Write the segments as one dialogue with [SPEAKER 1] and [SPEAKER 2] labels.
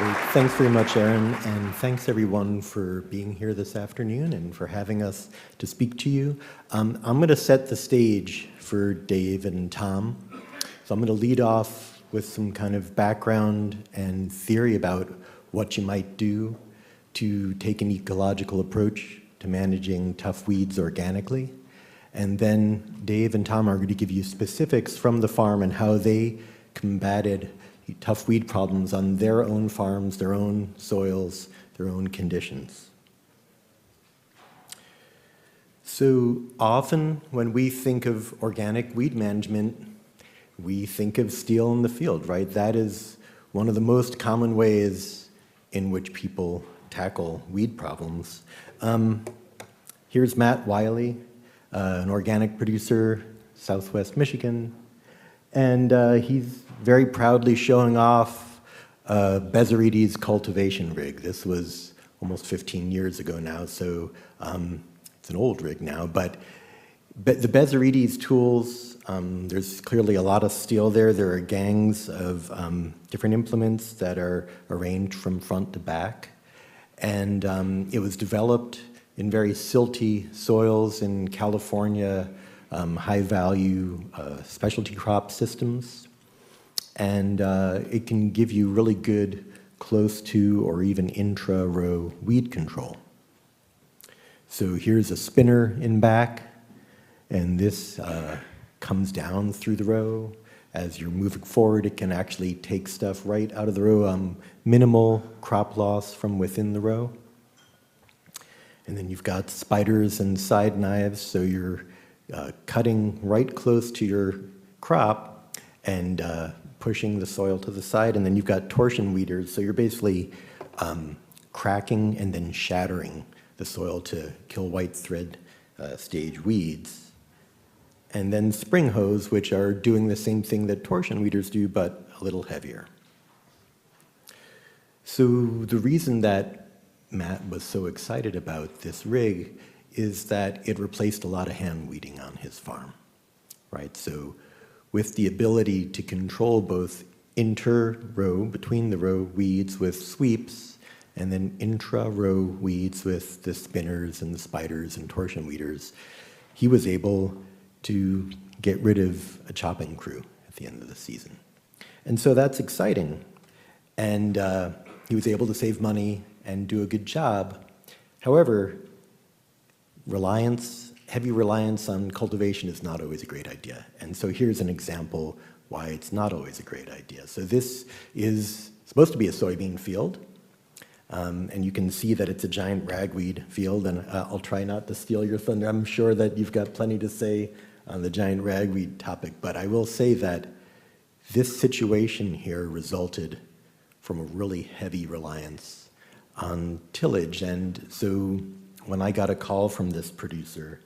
[SPEAKER 1] Great. Thanks very much, Aaron, and thanks everyone for being here this afternoon and for having us to speak to you. I'm going to set the stage for Dave and Tom. So I'm going to lead off with some kind of background and theory about what you might do to take an ecological approach to managing tough weeds organically. And then Dave and Tom are going to give you specifics from the farm and how they combated tough weed problems on their own farms, their own soils, their own conditions. So often when we think of organic weed management, we think of steel in the field, right? That is one of the most common ways in which people tackle weed problems. Here's Matt Wiley, an organic producer, Southwest Michigan, and he's very proudly showing off Bezzerides cultivation rig. This was almost 15 years ago now, so it's an old rig now, but the Bezzerides tools, there's clearly a lot of steel there. There are gangs of different implements that are arranged from front to back, and it was developed in very silty soils in California, high-value specialty crop systems, and it can give you really good close to or even intra-row weed control. So here's a spinner in back, and this comes down through the row. As you're moving forward, it can actually take stuff right out of the row, minimal crop loss from within the row. And then you've got spiders and side knives, so you're cutting right close to your crop and pushing the soil to the side. And then you've got torsion weeders, so you're basically cracking and then shattering the soil to kill white thread stage weeds. And then spring hoes, which are doing the same thing that torsion weeders do, but a little heavier. So the reason that Matt was so excited about this rig is that it replaced a lot of hand weeding on his farm, right? So with the ability to control both inter-row, between the row weeds with sweeps, and then intra-row weeds with the spinners and the spiders and torsion weeders, he was able to get rid of a chopping crew at the end of the season. And so that's exciting. And he was able to save money and do a good job. However, heavy reliance on cultivation is not always a great idea. And so here's an example why it's not always a great idea. So this is supposed to be a soybean field. And you can see that it's a giant ragweed field, and I'll try not to steal your thunder. I'm sure that you've got plenty to say on the giant ragweed topic, but I will say that this situation here resulted from a really heavy reliance on tillage. And so when I got a call from this producer,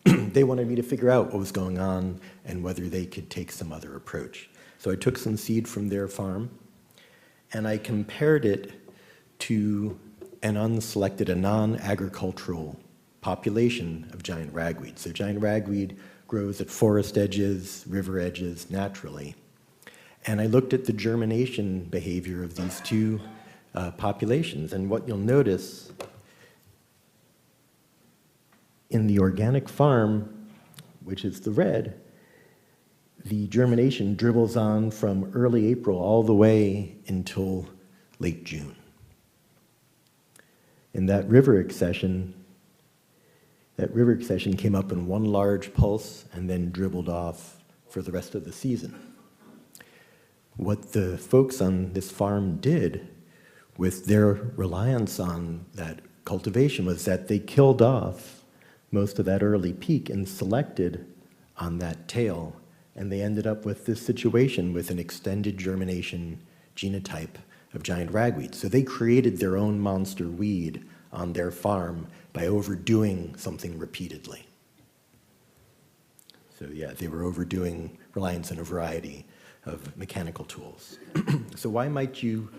[SPEAKER 1] they wanted me to figure out what was going on and whether they could take some other approach. So I took some seed from their farm, and I compared it to an unselected, a non-agricultural population of giant ragweed. So giant ragweed grows at forest edges, river edges, naturally. And I looked at the germination behavior of these two populations, and what you'll notice in the organic farm, which is the red, the germination dribbles on from early April all the way until late June. And that river accession came up in one large pulse and then dribbled off for the rest of the season. What the folks on this farm did with their reliance on that cultivation was that they killed off most of that early peak and selected on that tail, and they ended up with this situation with an extended germination genotype of giant ragweed. So they created their own monster weed on their farm by overdoing something repeatedly. So yeah, they were overdoing reliance on a variety of mechanical tools. So why might you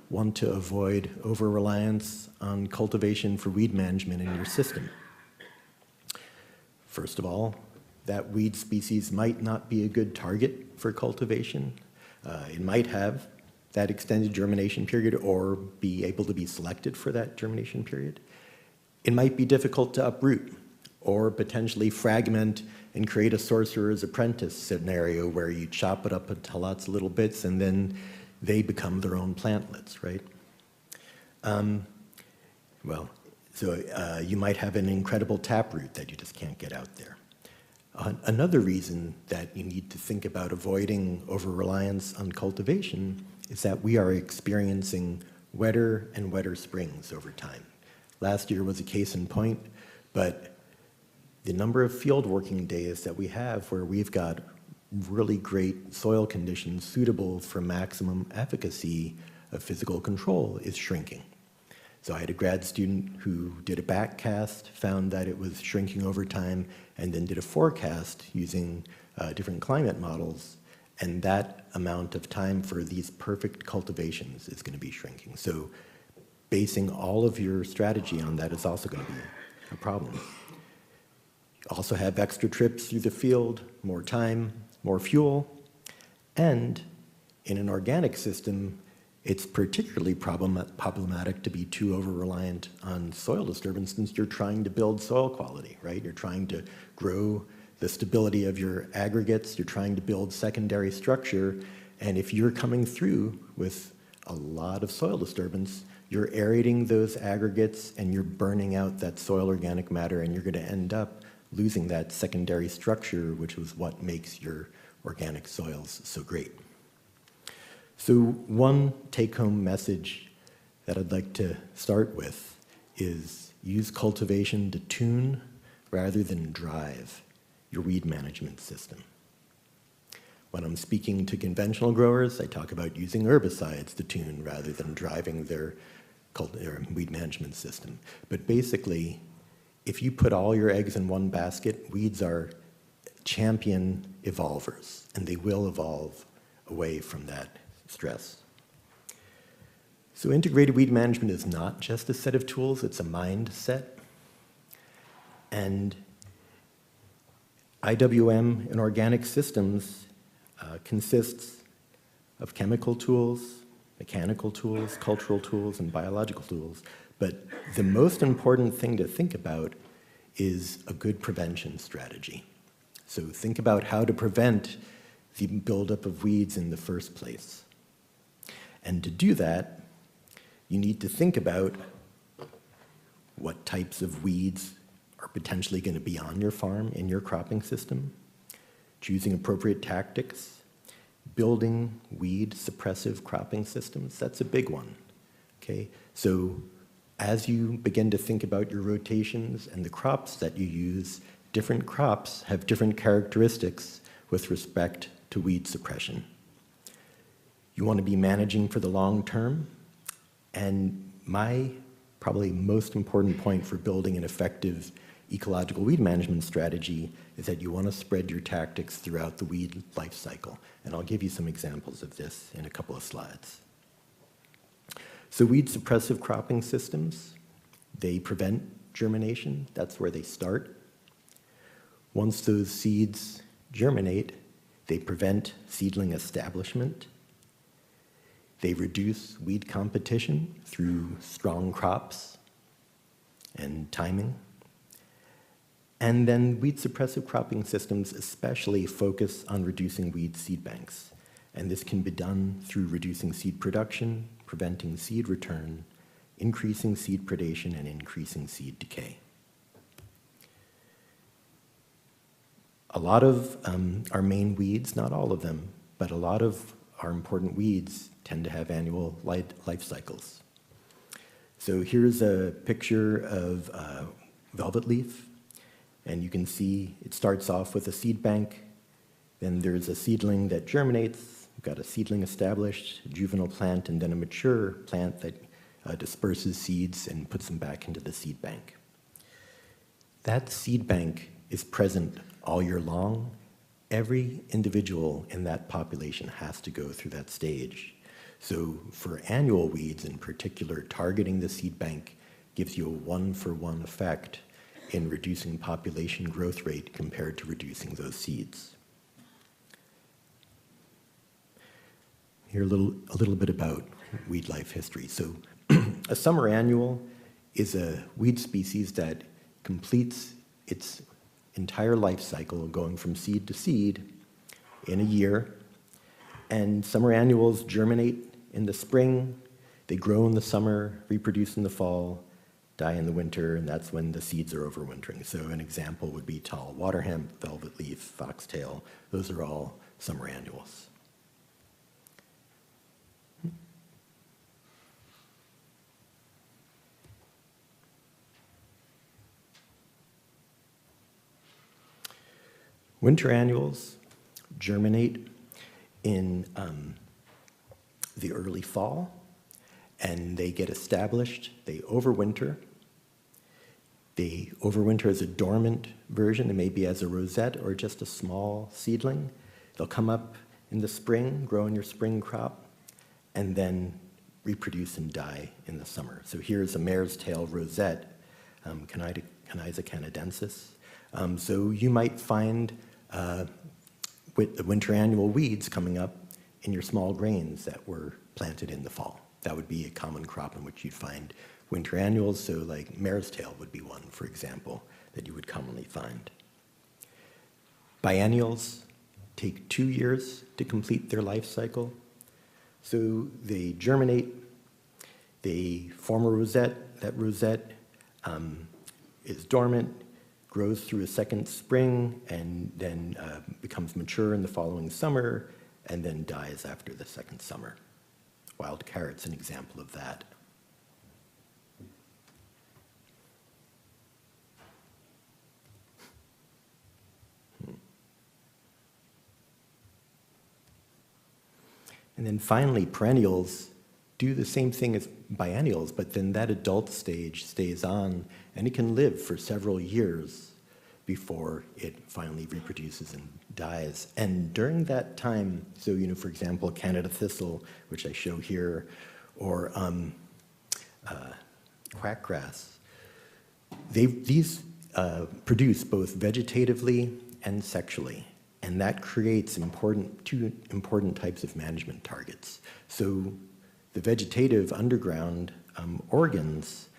[SPEAKER 1] want to avoid over-reliance on cultivation for weed management in your system? First of all, that weed species might not be a good target for cultivation. It might have that extended germination period or be able to be selected for that germination period. It might be difficult to uproot or potentially fragment and create a sorcerer's apprentice scenario where you chop it up into lots of little bits and then they become their own plantlets, right? You might have an incredible taproot that you just can't get out there. Another reason that you need to think about avoiding over-reliance on cultivation is that we are experiencing wetter and wetter springs over time. Last year was a case in point, but the number of field working days that we have where we've got really great soil conditions suitable for maximum efficacy of physical control is shrinking. So I had a grad student who did a backcast, found that it was shrinking over time, and then did a forecast using different climate models, and that amount of time for these perfect cultivations is going to be shrinking. So basing all of your strategy on that is also going to be a problem. You also have extra trips through the field, more time, more fuel, and in an organic system, it's particularly problematic to be too over-reliant on soil disturbance since you're trying to build soil quality, right? You're trying to grow the stability of your aggregates, you're trying to build secondary structure, and if you're coming through with a lot of soil disturbance, you're aerating those aggregates and you're burning out that soil organic matter and you're going to end up losing that secondary structure, which is what makes your organic soils so great. So one take-home message that I'd like to start with is use cultivation to tune rather than drive your weed management system. When I'm speaking to conventional growers, I talk about using herbicides to tune rather than driving their weed management system. But basically, if you put all your eggs in one basket, weeds are champion evolvers, and they will evolve away from that stress. So integrated weed management is not just a set of tools, it's a mindset. And IWM in organic systems consists of chemical tools, mechanical tools, cultural tools, and biological tools. But the most important thing to think about is a good prevention strategy. So think about how to prevent the buildup of weeds in the first place. And to do that, you need to think about what types of weeds are potentially going to be on your farm, in your cropping system, choosing appropriate tactics, building weed suppressive cropping systems. That's a big one, okay? So as you begin to think about your rotations and the crops that you use, different crops have different characteristics with respect to weed suppression. You want to be managing for the long term, and my probably most important point for building an effective ecological weed management strategy is that you want to spread your tactics throughout the weed life cycle. And I'll give you some examples of this in a couple of slides. So weed suppressive cropping systems, they prevent germination. That's where they start. Once those seeds germinate, they prevent seedling establishment. They reduce weed competition through strong crops and timing. And then weed suppressive cropping systems especially focus on reducing weed seed banks. And this can be done through reducing seed production, preventing seed return, increasing seed predation, and increasing seed decay. A lot of our main weeds, not all of them, but a lot of our important weeds tend to have annual life cycles. So here's a picture of velvet leaf, and you can see it starts off with a seed bank, then there's a seedling that germinates, we've got a seedling established, a juvenile plant, and then a mature plant that disperses seeds and puts them back into the seed bank. That seed bank is present all year long. Every individual in that population has to go through that stage. So for annual weeds in particular, targeting the seed bank gives you a one-for-one effect in reducing population growth rate compared to reducing those seeds. Here a little bit about weed life history. So a summer annual is a weed species that completes its entire life cycle going from seed to seed in a year. And summer annuals germinate in the spring, they grow in the summer, reproduce in the fall, die in the winter, and that's when the seeds are overwintering. So an example would be tall water hemp, velvet leaf, foxtail. Those are all summer annuals. Winter annuals germinate in the early fall, and they get established. They overwinter. They overwinter as a dormant version, and maybe as a rosette or just a small seedling. They'll come up in the spring, grow in your spring crop, and then reproduce and die in the summer. So here's a mare's tail rosette, Conyza canadensis. So you might find with the winter annual weeds coming up in your small grains that were planted in the fall. That would be a common crop in which you'd find winter annuals, so like mare's tail would be one, for example, that you would commonly find. Biennials take 2 years to complete their life cycle. So they germinate, they form a rosette. That rosette is dormant, grows through a second spring, and then becomes mature in the following summer, and then dies after the second summer. Wild carrot's an example of that. And then finally, perennials do the same thing as biennials, but then that adult stage stays on, and it can live for several years before it finally reproduces and dies. And during that time, so, for example, Canada thistle, which I show here, or quackgrass, these produce both vegetatively and sexually. And that creates two important types of management targets. So the vegetative underground organs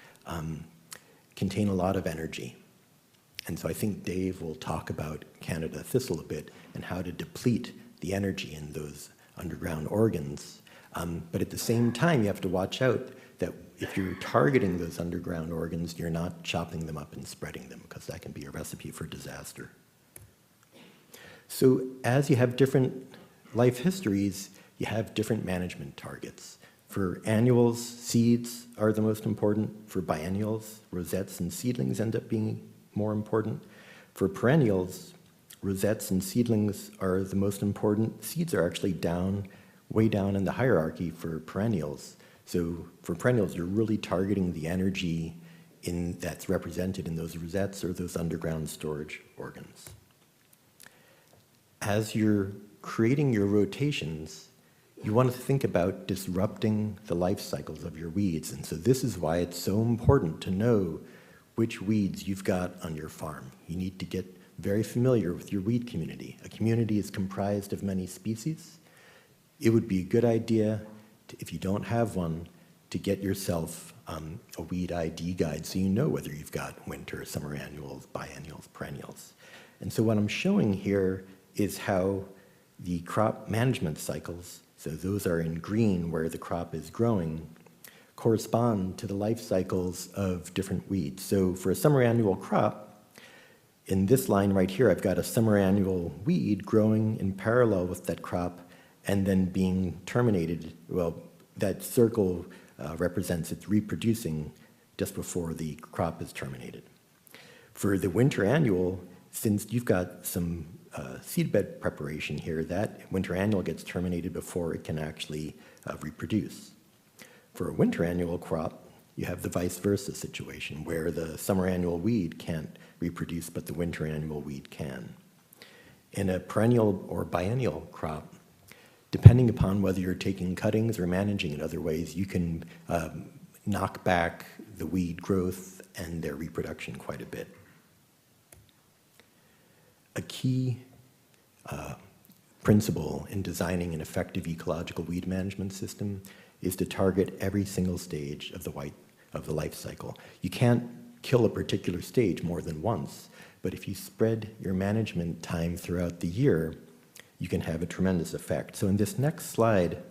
[SPEAKER 1] contain a lot of energy. And so I think Dave will talk about Canada thistle a bit and how to deplete the energy in those underground organs. But at the same time, you have to watch out that if you're targeting those underground organs, you're not chopping them up and spreading them, because that can be a recipe for disaster. So as you have different life histories, you have different management targets. For annuals, seeds are the most important. For biennials, rosettes and seedlings end up being more important. For perennials, rosettes and seedlings are the most important. Seeds are actually way down in the hierarchy for perennials. So for perennials, you're really targeting the energy that's represented in those rosettes or those underground storage organs. As you're creating your rotations, you want to think about disrupting the life cycles of your weeds. And so this is why it's so important to know which weeds you've got on your farm. You need to get very familiar with your weed community. A community is comprised of many species. It would be a good idea, if you don't have one, to get yourself a weed ID guide so you know whether you've got winter, summer annuals, biennials, perennials. And so what I'm showing here is how the crop management cycles, so those are in green where the crop is growing, correspond to the life cycles of different weeds. So for a summer annual crop, in this line right here, I've got a summer annual weed growing in parallel with that crop and then being terminated. Well, that circle represents it's reproducing just before the crop is terminated. For the winter annual, since you've got some seedbed preparation here, that winter annual gets terminated before it can actually reproduce. For a winter annual crop, you have the vice versa situation where the summer annual weed can't reproduce, but the winter annual weed can. In a perennial or biennial crop, depending upon whether you're taking cuttings or managing it other ways, you can knock back the weed growth and their reproduction quite a bit. A key principle in designing an effective ecological weed management system is to target every single stage of the life cycle. You can't kill a particular stage more than once, but if you spread your management time throughout the year, you can have a tremendous effect. So in this next slide,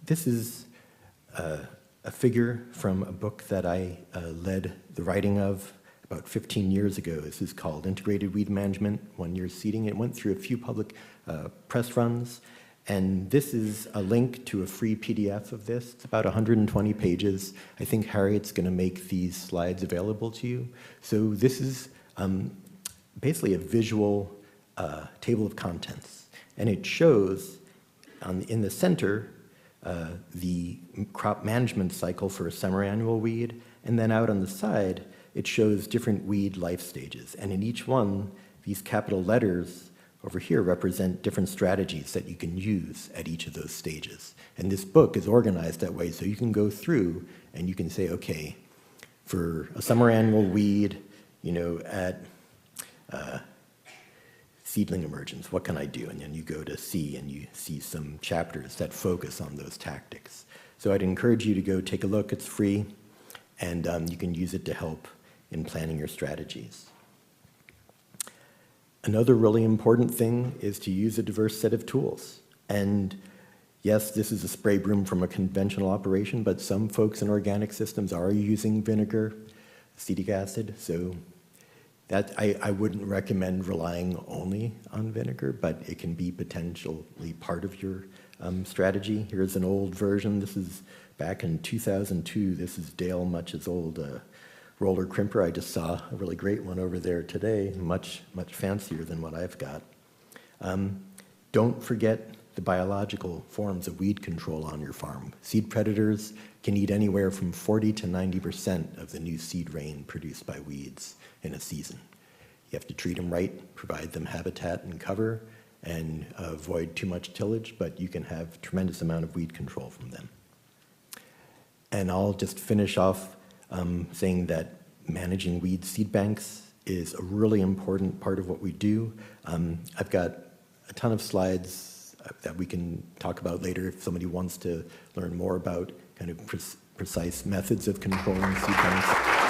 [SPEAKER 1] this is a figure from a book that I led the writing of about 15 years ago. This is called Integrated Weed Management, 1 Year Seeding. It went through a few public press runs, and this is a link to a free PDF of this. It's about 120 pages. I think Harriet's going to make these slides available to you. So this is basically a visual table of contents, and it shows in the center the crop management cycle for a semi-annual weed, and then out on the side it shows different weed life stages. And in each one, these capital letters over here represent different strategies that you can use at each of those stages. And this book is organized that way, so you can go through and you can say, okay, for a summer annual weed, at seedling emergence, what can I do? And then you go to C and you see some chapters that focus on those tactics. So I'd encourage you to go take a look. It's free, and you can use it to help in planning your strategies. Another really important thing is to use a diverse set of tools. And yes, this is a spray broom from a conventional operation, but some folks in organic systems are using vinegar, acetic acid, so that I wouldn't recommend relying only on vinegar, but it can be potentially part of your strategy. Here's an old version. This is back in 2002. This is Dale Much's old roller crimper. I just saw a really great one over there today, much fancier than what I've got. Don't forget the biological forms of weed control on your farm. Seed predators can eat anywhere from 40 to 90% of the new seed rain produced by weeds in a season. You have to treat them right, provide them habitat and cover, and avoid too much tillage, but you can have a tremendous amount of weed control from them. And I'll just finish off saying that managing weed seed banks is a really important part of what we do. I've got a ton of slides that we can talk about later if somebody wants to learn more about kind of precise methods of controlling seed banks.